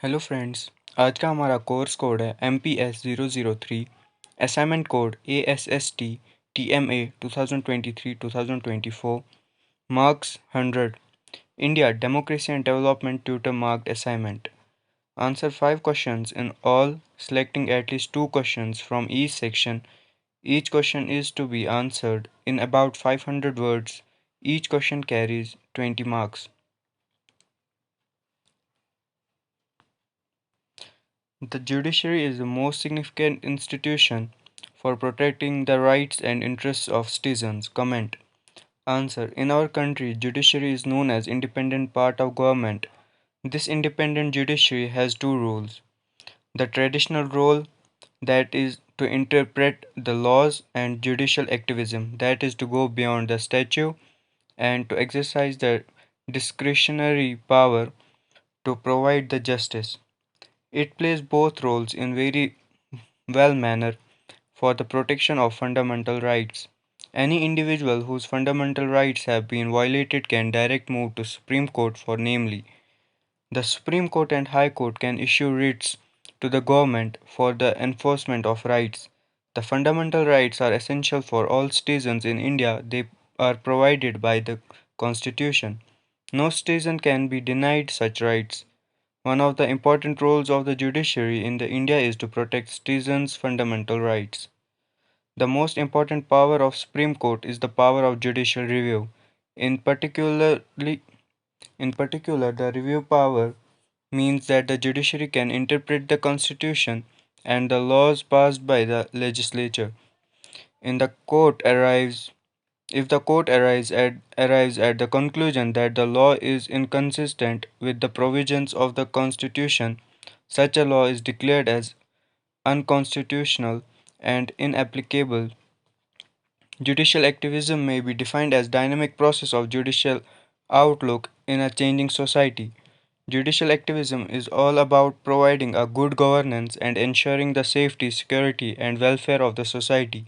Hello friends. आज का हमारा कोर्स कोड है MPS-003। Assignment code ASST-TMA 2023-2024। Marks 100। India democracy and development tutor marked assignment. Answer 5 questions in all, selecting at least 2 questions from each section. Each question is to be answered in about 500 words. Each question carries 20 marks. The judiciary is the most significant institution for protecting the rights and interests of citizens. Comment. Answer. In our country, judiciary is known as independent part of government. This independent judiciary has two roles. The traditional role, that is to interpret the laws, and judicial activism, that is to go beyond the statute and to exercise the discretionary power to provide the justice. It plays both roles in very well manner for the protection of fundamental rights. Any individual whose fundamental rights have been violated can direct move to Supreme Court for namely. The Supreme Court and High Court can issue writs to the government for the enforcement of rights. The fundamental rights are essential for all citizens in India. They are provided by the Constitution. No citizen can be denied such rights. One of the important roles of the judiciary in the India is to protect citizens' fundamental rights. The most important power of Supreme Court is the power of judicial review. In particularly in particular, the review power means that the judiciary can interpret the constitution and the laws passed by the legislature. In the court arrives If the court arrives at the conclusion that the law is inconsistent with the provisions of the Constitution, such a law is declared as unconstitutional and inapplicable. Judicial activism may be defined as dynamic process of judicial outlook in a changing society. Judicial activism is all about providing a good governance and ensuring the safety, security, and welfare of the society.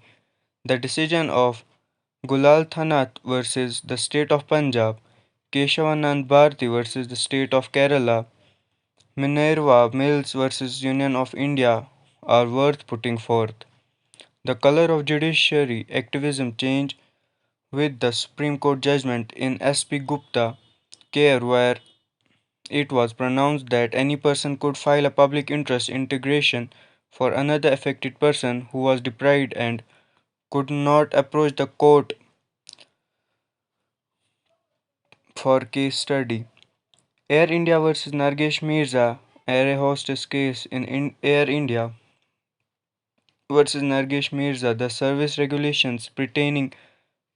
The decision of Gulal Thanath versus the state of Punjab, Keshavanand Bharti versus the state of Kerala, Minerva Mills versus Union of India are worth putting forth. The color of judiciary activism changed with the Supreme Court judgment in S.P. Gupta Care, where it was pronounced that any person could file a public interest integration for another affected person who was deprived and could not approach the court for case study. Air India versus Nargesh Mirza, air hostess case in Air India versus Nargesh Mirza, the service regulations pertaining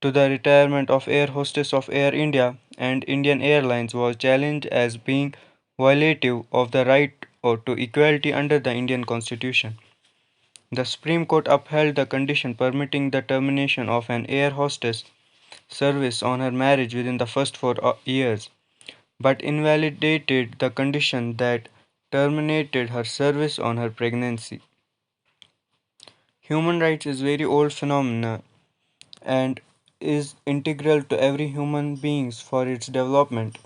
to the retirement of air hostess of Air India and Indian Airlines was challenged as being violative of the right to equality under the Indian Constitution. The Supreme Court upheld the condition permitting the termination of an air hostess service on her marriage within the first 4 years, but invalidated the condition that terminated her service on her pregnancy. Human rights is very old phenomenon and is integral to every human beings for its development.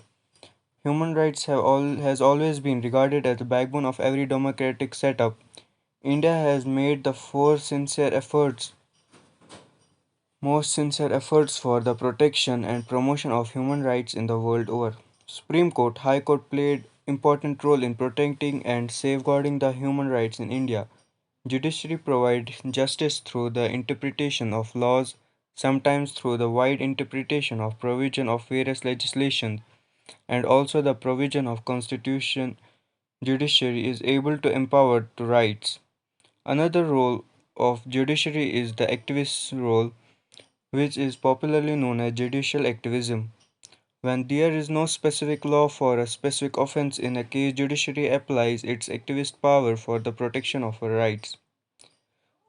Human rights has always been regarded as the backbone of every democratic setup. India has made the most sincere efforts for the protection and promotion of human rights in the world over. Supreme Court, High Court played important role in protecting and safeguarding the human rights in India. Judiciary provides justice through the interpretation of laws, sometimes through the wide interpretation of provision of various legislation, and also the provision of constitution. Judiciary is able to empower to rights. Another role of judiciary is the activist role, which is popularly known as judicial activism. When there is no specific law for a specific offense in a case, judiciary applies its activist power for the protection of our rights.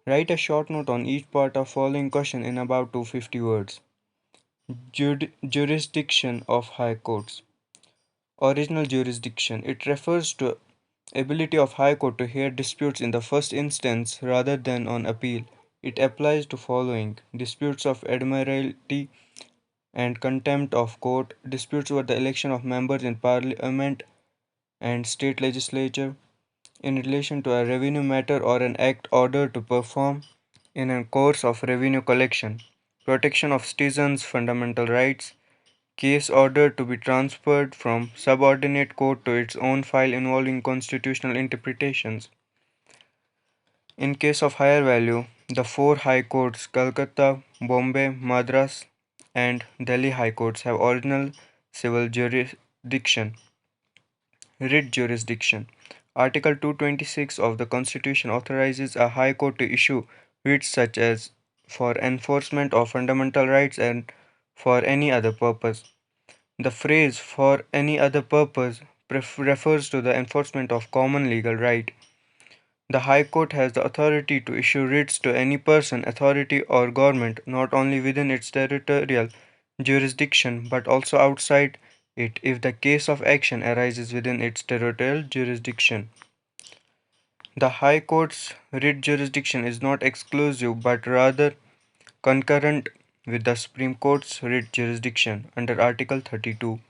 Write a short note on each part of following question in about 250 words. Jurisdiction of high courts. Original jurisdiction. It refers to ability of high court to hear disputes in the first instance rather than on appeal. It applies to following: disputes of admiralty and contempt of court, disputes over the election of members in parliament, and state legislature in relation to a revenue matter or an act ordered to perform in a course of revenue collection, protection of citizens' fundamental rights, case ordered to be transferred from subordinate court to its own file involving constitutional interpretations. In case of higher value, the four high courts Calcutta, Bombay, Madras, and Delhi high courts have original civil jurisdiction, writ jurisdiction. Article 226 of the Constitution authorizes a high court to issue writs such as for enforcement of fundamental rights and for any other purpose. The phrase for any other purpose refers to the enforcement of common legal right. The High Court has the authority to issue writs to any person, authority, or government not only within its territorial jurisdiction but also outside it if the case of action arises within its territorial jurisdiction. The High Court's writ jurisdiction is not exclusive but rather concurrent with the Supreme Court's writ jurisdiction under Article 32.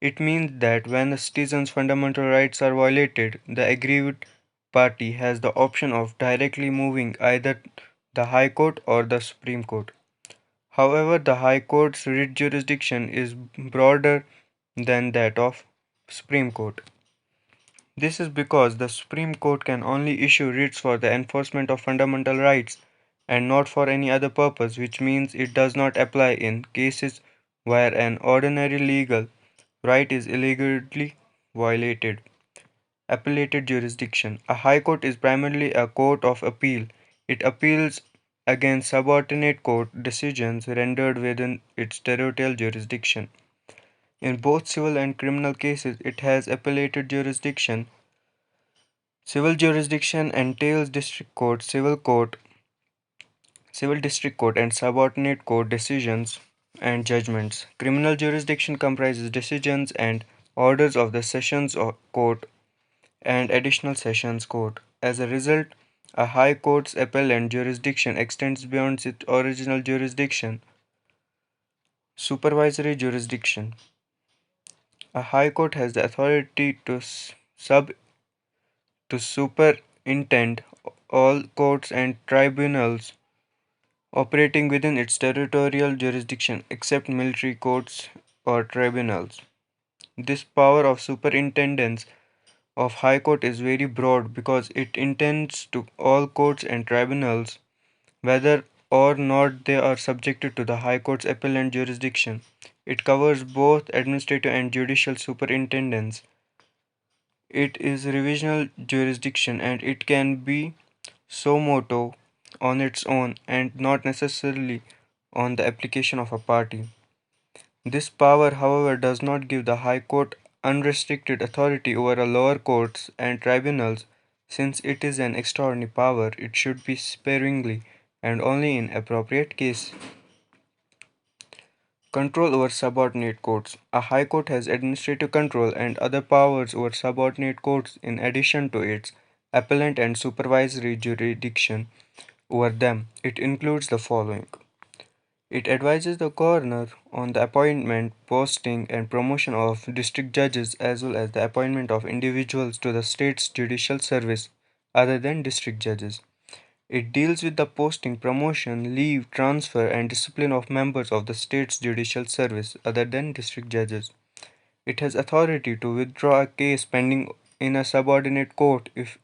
It means that when a citizen's fundamental rights are violated, the aggrieved party has the option of directly moving either the High Court or the Supreme Court. However, the High Court's writ jurisdiction is broader than that of Supreme Court. This is because the Supreme Court can only issue writs for the enforcement of fundamental rights and not for any other purpose, which means it does not apply in cases where an ordinary legal right is illegally violated. Appellate jurisdiction. A high court is primarily a court of appeal. It appeals against subordinate court decisions rendered within its territorial jurisdiction. In both civil and criminal cases, it has appellate jurisdiction. Civil jurisdiction entails civil district court, and subordinate court decisions and judgments. Criminal jurisdiction comprises decisions and orders of the Sessions Court and Additional Sessions Court. As a result, a High Court's appellate jurisdiction extends beyond its original jurisdiction. Supervisory jurisdiction. A High Court has the authority sub to superintend all courts and tribunals operating within its territorial jurisdiction except military courts or tribunals. This power of superintendence of High Court is very broad because it intends to all courts and tribunals whether or not they are subjected to the High Court's appellate jurisdiction. It covers both administrative and judicial superintendence. It is revisional jurisdiction and it can be so moto on its own and not necessarily on the application of a party. This power, however, does not give the High Court unrestricted authority over a lower courts and tribunals. Since it is an extraordinary power, it should be sparingly and only in appropriate case. Control over subordinate courts. A high court has administrative control and other powers over subordinate courts in addition to its appellate and supervisory jurisdiction over them. It includes the following. It advises the governor on the appointment, posting, and promotion of district judges as well as the appointment of individuals to the state's judicial service other than district judges. It deals with the posting, promotion, leave, transfer, and discipline of members of the state's judicial service other than district judges. It has authority to withdraw a case pending in a subordinate court if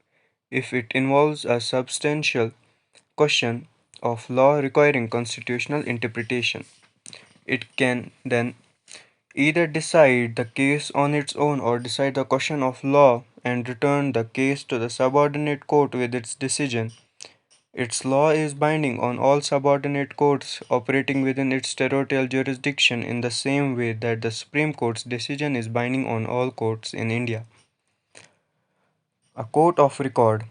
it involves a substantial question of law requiring constitutional interpretation. It can then either decide the case on its own or decide the question of law and return the case to the subordinate court with its decision. Its law is binding on all subordinate courts operating within its territorial jurisdiction in the same way that the Supreme Court's decision is binding on all courts in India. A court of record.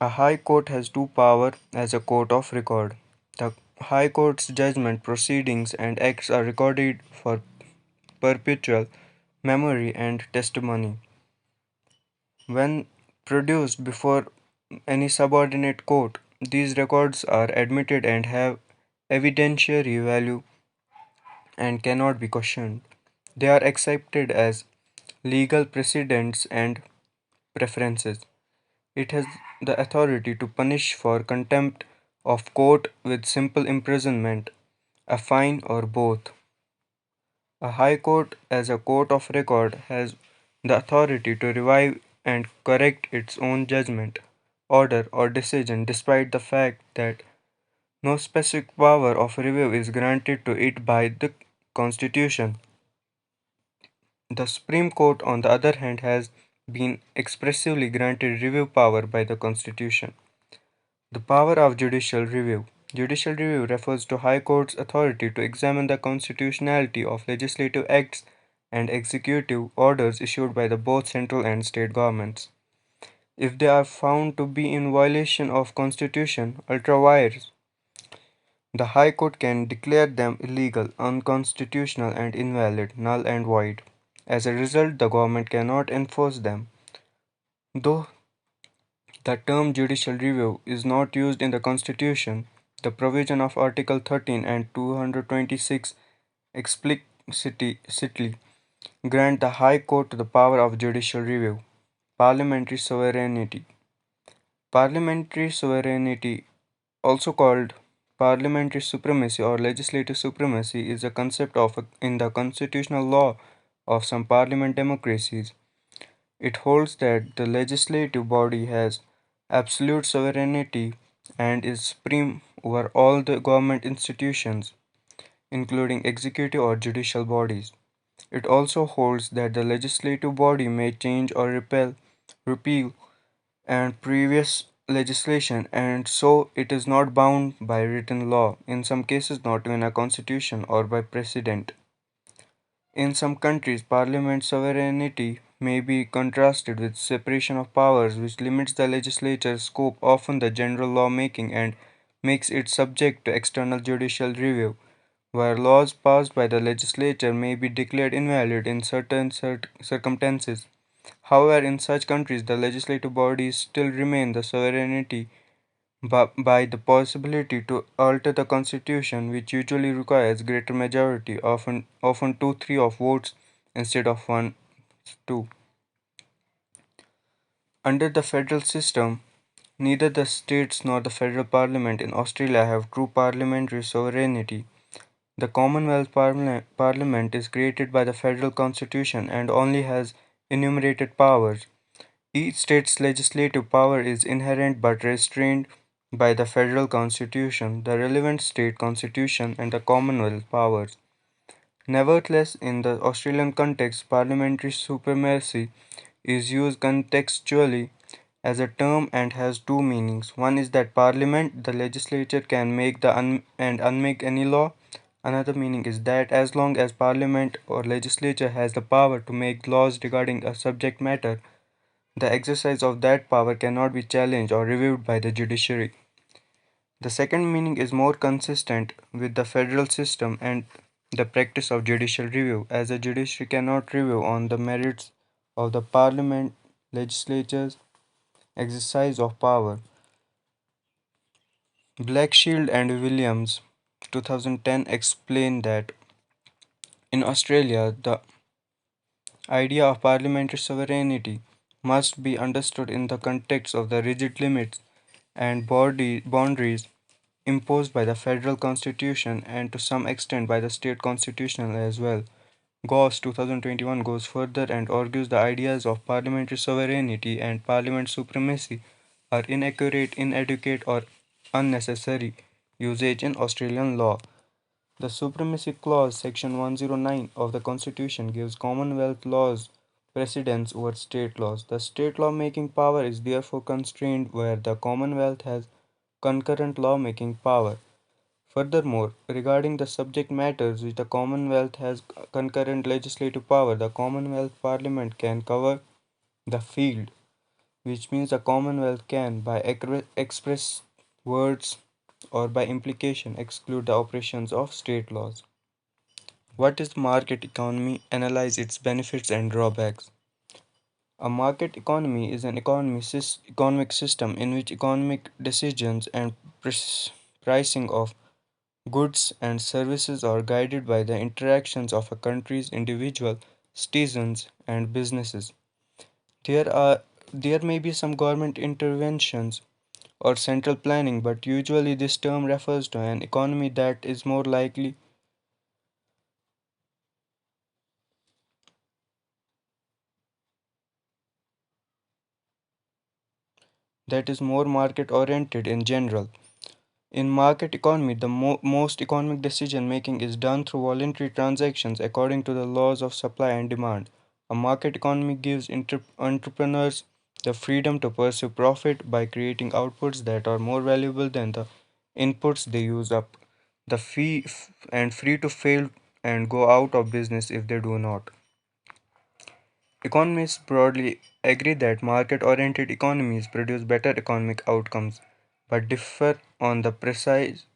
A high court has two power as a court of record. The high court's judgment, proceedings, and acts are recorded for perpetual memory and testimony. When produced before any subordinate court, these records are admitted and have evidentiary value and cannot be questioned. They are accepted as legal precedents and preferences. It has the authority to punish for contempt of court with simple imprisonment, a fine, or both. A high court, as a court of record, has the authority to revive and correct its own judgment, order, or decision despite the fact that no specific power of review is granted to it by the Constitution. The Supreme Court, on the other hand, has been expressly granted review power by the Constitution. The power of judicial review. Judicial review refers to High Court's authority to examine the constitutionality of legislative acts and executive orders issued by the both central and state governments. If they are found to be in violation of Constitution, ultra vires, the High Court can declare them illegal, unconstitutional, and invalid, null and void. As a result, the government cannot enforce them. Though the term judicial review is not used in the Constitution, the provision of Article 13 and 226 explicitly grant the High Court the power of judicial review. Parliamentary sovereignty. Parliamentary sovereignty, also called parliamentary supremacy or legislative supremacy, is a concept in the constitutional law of some parliament democracies. It holds that the legislative body has absolute sovereignty and is supreme over all the government institutions, including executive or judicial bodies. It also holds that the legislative body may change or repeal and previous legislation, and so it is not bound by written law, in some cases not even a constitution or by precedent. In some countries, parliament sovereignty may be contrasted with separation of powers, which limits the legislature's scope, often the general lawmaking, and makes it subject to external judicial review, where laws passed by the legislature may be declared invalid in certain circumstances. However, in such countries, the legislative bodies still remain the sovereignty by the possibility to alter the constitution, which usually requires greater majority, often 2/3 of votes instead of 1/2. Under the federal system, neither the states nor the federal parliament in Australia have true parliamentary sovereignty. The Commonwealth Parliament is created by the federal constitution and only has enumerated powers. Each state's legislative power is inherent but restrained by the federal constitution, the relevant state constitution, and the Commonwealth powers. Nevertheless, in the Australian context, parliamentary supremacy is used contextually as a term and has two meanings. One is that Parliament, the legislature, can make and unmake any law. Another meaning is that as long as Parliament or legislature has the power to make laws regarding a subject matter, the exercise of that power cannot be challenged or reviewed by the judiciary. The second meaning is more consistent with the federal system and the practice of judicial review, as the judiciary cannot review on the merits of the Parliament legislature's exercise of power. Blackshield and Williams 2010 explained that in Australia the idea of parliamentary sovereignty must be understood in the context of the rigid limits and boundaries imposed by the federal constitution and to some extent by the state constitution as well. Goss 2021 goes further and argues the ideas of parliamentary sovereignty and parliament supremacy are inaccurate, inadequate, or unnecessary usage in Australian law. The Supremacy Clause, Section 109 of the Constitution, gives Commonwealth laws precedence over state laws. The state lawmaking power is therefore constrained where the Commonwealth has concurrent lawmaking power. Furthermore, regarding the subject matters which the Commonwealth has concurrent legislative power, the Commonwealth Parliament can cover the field, which means the Commonwealth can, by express words or by implication, exclude the operations of state laws. What is the market economy? Analyze its benefits and drawbacks. A market economy is an economic system in which economic decisions and pricing of goods and services are guided by the interactions of a country's individual citizens and businesses. There are There may be some government interventions or central planning, but usually this term refers to an economy that is more market oriented in general. In market economy, the most economic decision making is done through voluntary transactions according to the laws of supply and demand. A market economy gives entrepreneurs the freedom to pursue profit by creating outputs that are more valuable than the inputs they use up. The and free to fail and go out of business if they do not. Economists broadly agree that market oriented economies produce better economic outcomes, but differ on the precise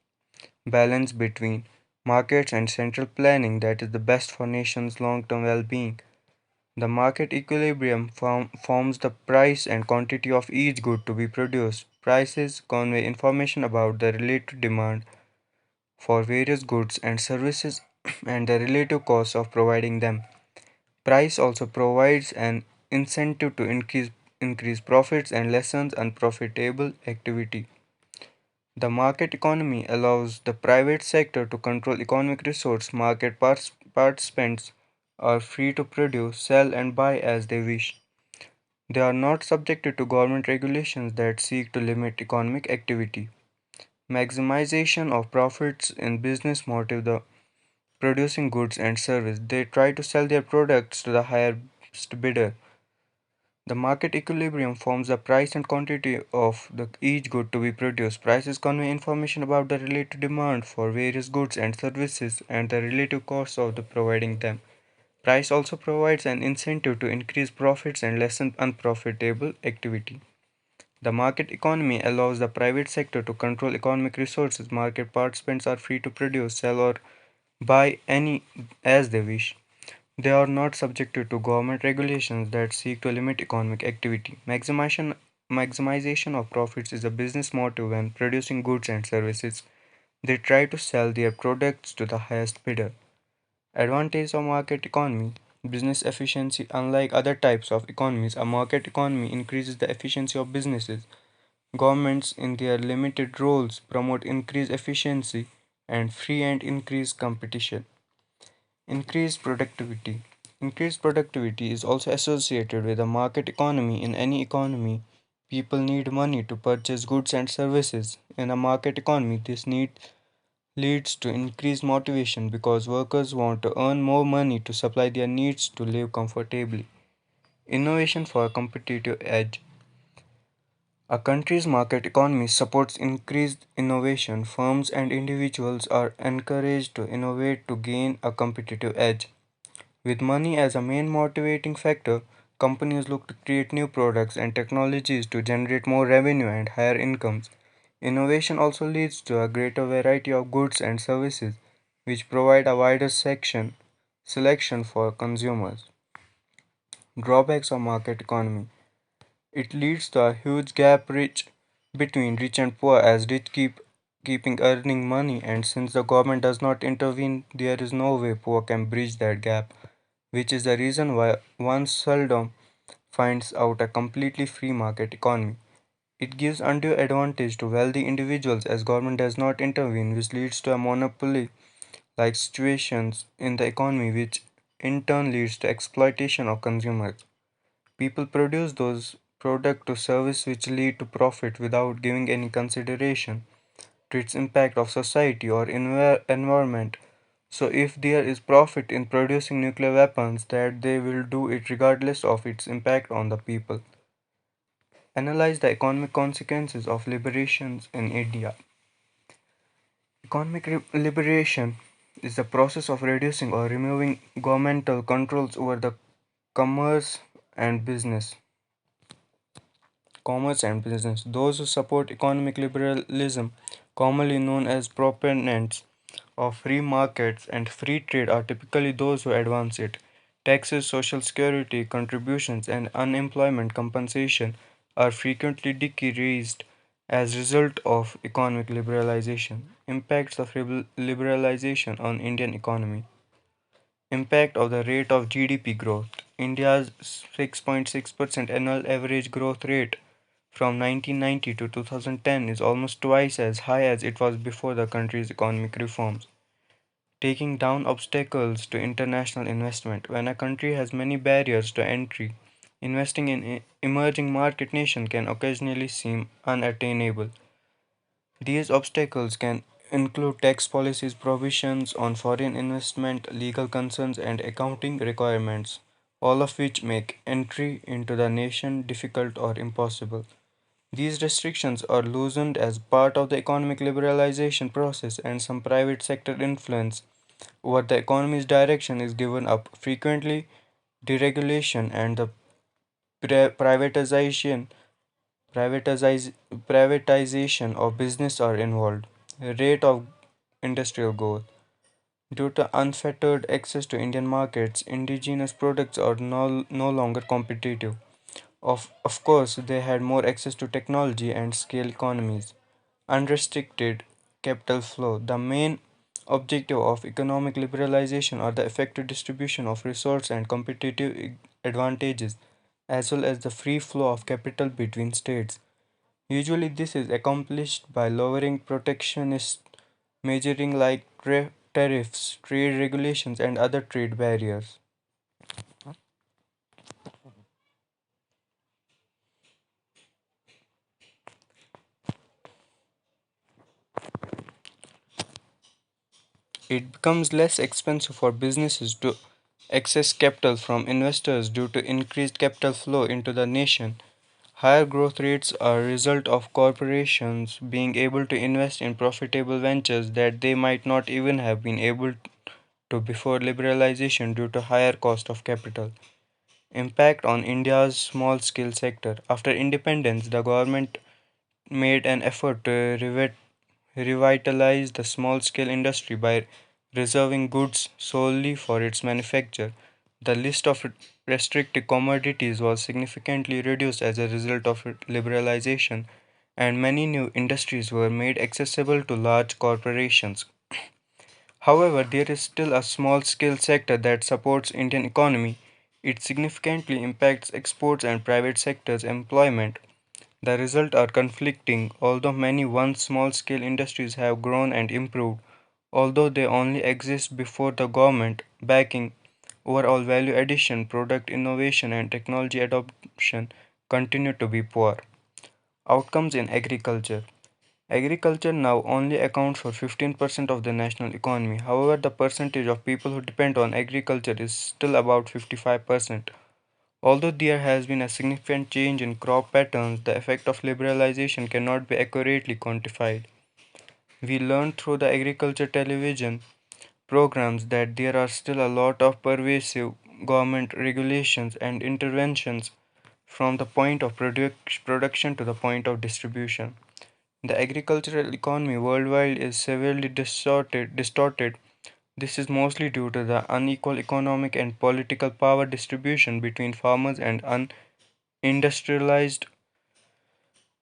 balance between markets and central planning that is the best for nations' long-term well-being. The market equilibrium forms the price and quantity of each good to be produced. Prices convey information about the relative demand for various goods and services and the relative cost of providing them. Price also provides an incentive to increase profits and lessens unprofitable activity. The market economy allows the private sector to control economic resource. Market participants are free to produce, sell, and buy as they wish. They are not subjected to government regulations that seek to limit economic activity. Maximization of profits in business motive the producing goods and service. They try to sell their products to the highest bidder. The market equilibrium forms the price and quantity of each good to be produced. Prices convey information about the relative demand for various goods and services and the relative costs of providing them. Price also provides an incentive to increase profits and lessen unprofitable activity. The market economy allows the private sector to control economic resources. Market participants are free to produce, sell, or buy any as they wish. They are not subjected to government regulations that seek to limit economic activity. Maximization of profits is a business motive when producing goods and services. They try to sell their products to the highest bidder. Advantage of market economy. Business efficiency. Unlike other types of economies, a market economy increases the efficiency of businesses. Governments, in their limited roles, promote increased efficiency and free and increased competition. Increased productivity. Increased productivity is also associated with a market economy. In any economy, people need money to purchase goods and services. In a market economy, this need leads to increased motivation because workers want to earn more money to supply their needs to live comfortably. Innovation for a competitive edge. A country's market economy supports increased innovation. Firms and individuals are encouraged to innovate to gain a competitive edge. With money as a main motivating factor, companies look to create new products and technologies to generate more revenue and higher incomes. Innovation also leads to a greater variety of goods and services, which provide a wider selection for consumers. Drawbacks of market economy. It leads to a huge between rich and poor as keeping earning money, and since the government does not intervene, there is no way poor can bridge that gap, which is the reason why one seldom finds out a completely free market economy. It gives undue advantage to wealthy individuals as government does not intervene, which leads to a monopoly like situations in the economy, which in turn leads to exploitation of consumers. People produce those products to service which lead to profit without giving any consideration to its impact of society or environment. So if there is profit in producing nuclear weapons, that they will do it regardless of its impact on the people. Analyze the economic consequences of liberations in India. Economic liberation is the process of reducing or removing governmental controls over the commerce and business. Commerce and business. Those who support economic liberalism, commonly known as proponents of free markets and free trade, are typically those who advance it. Taxes, social security contributions, and unemployment compensation are frequently decreased as a result of economic liberalization. Impacts of liberalization on Indian economy. Impact of the rate of GDP growth. India's 6.6% annual average growth rate from 1990 to 2010 is almost twice as high as it was before the country's economic reforms, taking down obstacles to international investment. When a country has many barriers to entry, investing in emerging market nations can occasionally seem unattainable. These obstacles can include tax policies, provisions on foreign investment, legal concerns, and accounting requirements, all of which make entry into the nation difficult or impossible. These restrictions are loosened as part of the economic liberalization process, and some private sector influence over the economy's direction is given up. Frequently, deregulation and the privatization Privatize, privatization of business are involved. Rate of industrial growth. Due to unfettered access to Indian markets, indigenous products are no longer competitive. Of course, they had more access to technology and scale economies. Unrestricted capital flow. The main objective of economic liberalization are the effective distribution of resources and competitive advantages, as well as the free flow of capital between states. Usually, this is accomplished by lowering protectionist measuring like tariffs, trade regulations, and other trade barriers. It becomes less expensive for businesses to access capital from investors due to increased capital flow into the nation. Higher growth rates are a result of corporations being able to invest in profitable ventures that they might not even have been able to before liberalization due to higher cost of capital. Impact on India's small scale sector. After independence, the government made an effort to revitalize the small scale industry by reserving goods solely for its manufacture. The list of restricted commodities was significantly reduced as a result of liberalization, and many new industries were made accessible to large corporations. However, there is still a small scale sector that supports Indian economy. It significantly impacts exports and private sector's employment. The results are conflicting. Although many once small scale industries have grown and improved, although they only exist before the government backing, overall value addition, product innovation, and technology adoption continue to be poor. Outcomes in agriculture. Agriculture now only accounts for 15% of the national economy. However, the percentage of people who depend on agriculture is still about 55%. Although there has been a significant change in crop patterns, the effect of liberalization cannot be accurately quantified. We learned through the agriculture television programs that there are still a lot of pervasive government regulations and interventions from the point of production to the point of distribution. The agricultural economy worldwide is severely distorted. This is mostly due to the unequal economic and political power distribution between farmers and industrialized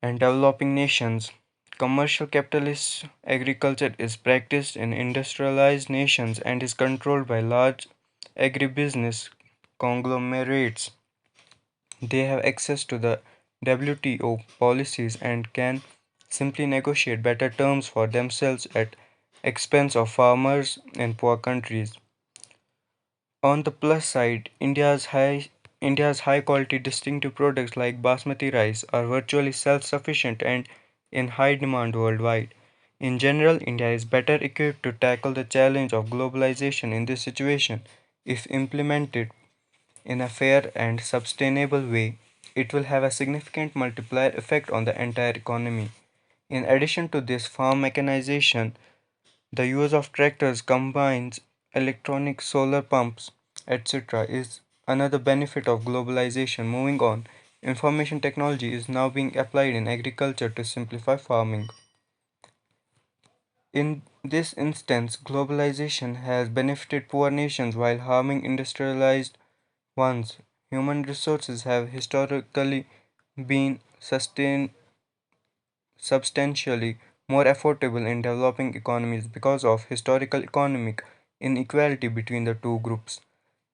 and developing nations. Commercial capitalist agriculture is practiced in industrialized nations and is controlled by large agribusiness conglomerates. They have access to the WTO policies and can simply negotiate better terms for themselves at expense of farmers in poor countries. On the plus side, India's high quality distinctive products like basmati rice are virtually self-sufficient and in high demand worldwide. In general, India is better equipped to tackle the challenge of globalization in this situation. If implemented in a fair and sustainable way, it will have a significant multiplier effect on the entire economy. In addition to this, farm mechanization, the use of tractors, combines, electronic solar pumps, etc., is another benefit of globalization. Moving on, information technology is now being applied in agriculture to simplify farming. In this instance, globalization has benefited poor nations while harming industrialized ones. Human resources have historically been substantially more affordable in developing economies because of historical economic inequality between the two groups.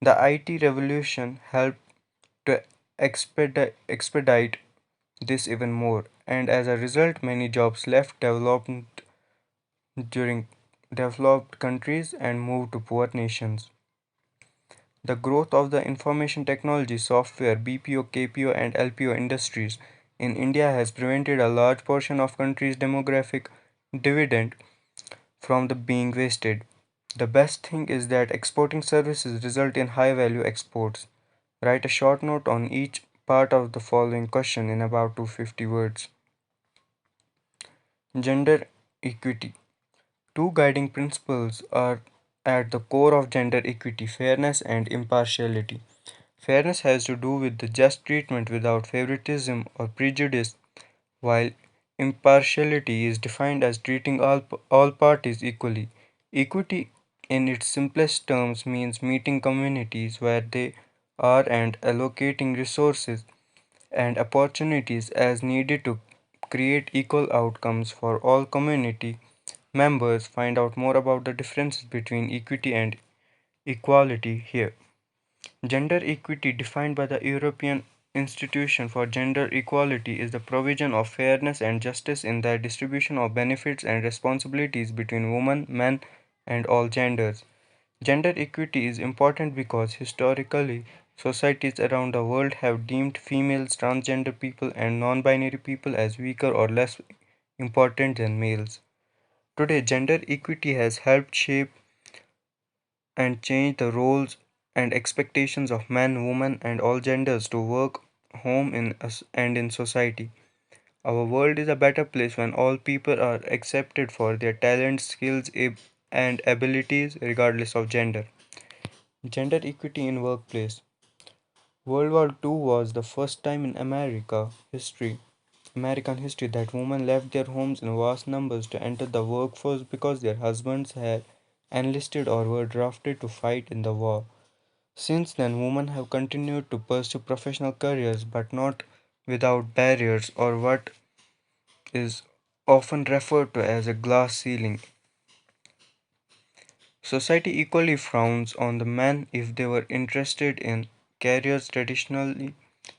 The IT revolution helped to expedite this even more, and as a result, many jobs left development during developed countries and moved to poor nations. The growth of the information technology, software, BPO, KPO, and LPO industries in India has prevented a large portion of country's demographic dividend from the being wasted. The best thing is that exporting services result in high value exports. Write a short note on each part of the following question in about 250 words. Gender equity. Two guiding principles are at the core of gender equity: fairness and impartiality. Fairness has to do with the just treatment without favoritism or prejudice, while impartiality is defined as treating all parties equally. Equity, in its simplest terms, means meeting communities where they are and allocating resources and opportunities as needed to create equal outcomes for all community members. Find out more about the differences between equity and equality here. Gender equity, defined by the European Institution for Gender Equality, is the provision of fairness and justice in the distribution of benefits and responsibilities between women, men, and all genders. Gender equity is important because historically societies around the world have deemed females, transgender people, and non binary people as weaker or less important than males. Today, gender equity has helped shape and change the roles and expectations of men, women, and all genders to work, home, in us and in society. Our world is a better place when all people are accepted for their talents, skills, and abilities, regardless of gender. Gender equity in workplace. World War II was the first time in American history that women left their homes in vast numbers to enter the workforce because their husbands had enlisted or were drafted to fight in the war. Since then, women have continued to pursue professional careers but not without barriers or what is often referred to as a glass ceiling. Society equally frowns on the men if they were interested in careers traditionally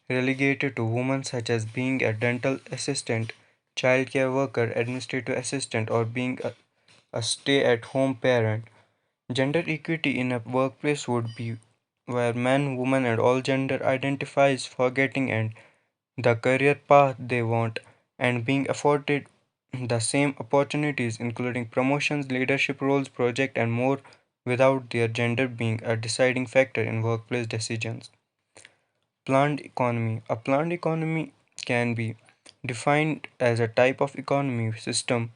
relegated to women, such as being a dental assistant, childcare worker, administrative assistant, or being a stay at home parent. Gender equity in a workplace would be where men, women, and all gender identifies forgetting and the career path they want and being afforded the same opportunities, including promotions, leadership roles, project, and more, without their gender being a deciding factor in workplace decisions. Planned economy. A planned economy can be defined as a type of economy system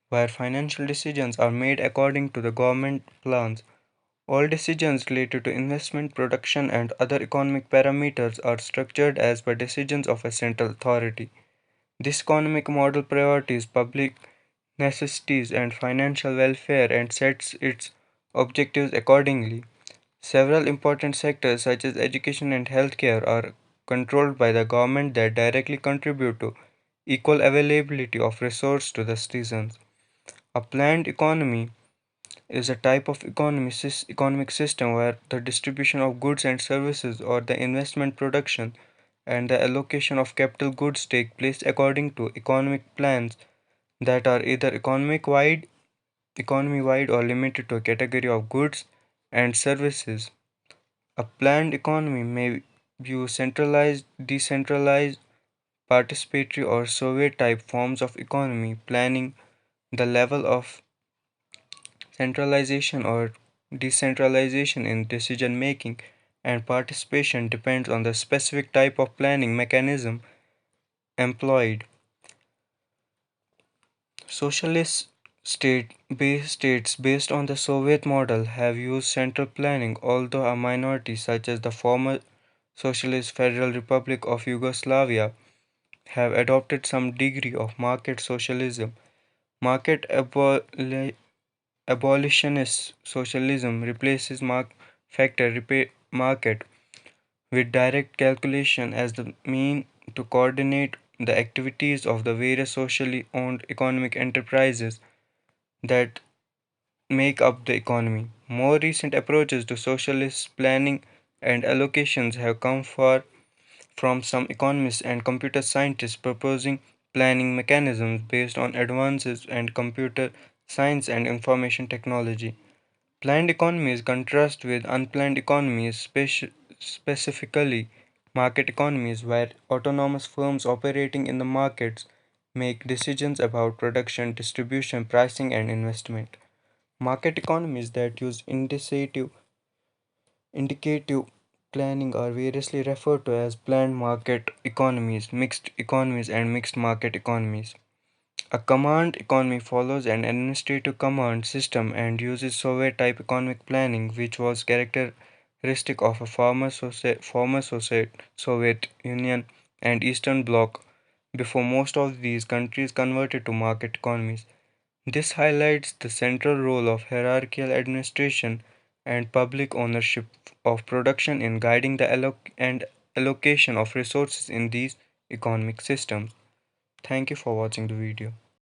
where financial decisions are made according to the government plans. All decisions related to investment, production, and other economic parameters are structured as per decisions of a central authority. This economic model priorities public necessities and financial welfare and sets its objectives accordingly. Several important sectors such as education and healthcare are controlled by the government that directly contribute to equal availability of resources to the citizens. A planned economy is a type of economic system where the distribution of goods and services or the investment production and the allocation of capital goods take place according to economic plans that are either economy wide or limited to a category of goods and services. A planned economy may use centralized, decentralized, participatory, or Soviet type forms of economy planning. The level of centralization or decentralization in decision making and participation depends on the specific type of planning mechanism employed. Socialist states based on the Soviet model have used central planning, although a minority, such as the former Socialist Federal Republic of Yugoslavia, have adopted some degree of market socialism. Market abolitionist socialism replaces market with direct calculation as the mean to coordinate the activities of the various socially owned economic enterprises that make up the economy. More recent approaches to socialist planning and allocations have come from some economists and computer scientists proposing planning mechanisms based on advances in computer science and information technology. Planned economies contrast with unplanned economies, specifically market economies, where autonomous firms operating in the markets make decisions about production, distribution, pricing, and investment. Market economies that use indicative planning are variously referred to as planned market economies, mixed economies, and mixed market economies. A command economy follows an administrative command system and uses Soviet type economic planning, which was characteristic of a Soviet Union and Eastern Bloc before most of these countries converted to market economies. This highlights the central role of hierarchical administration and public ownership of production in guiding the allocation of resources in these economic systems. Thank you for watching the video.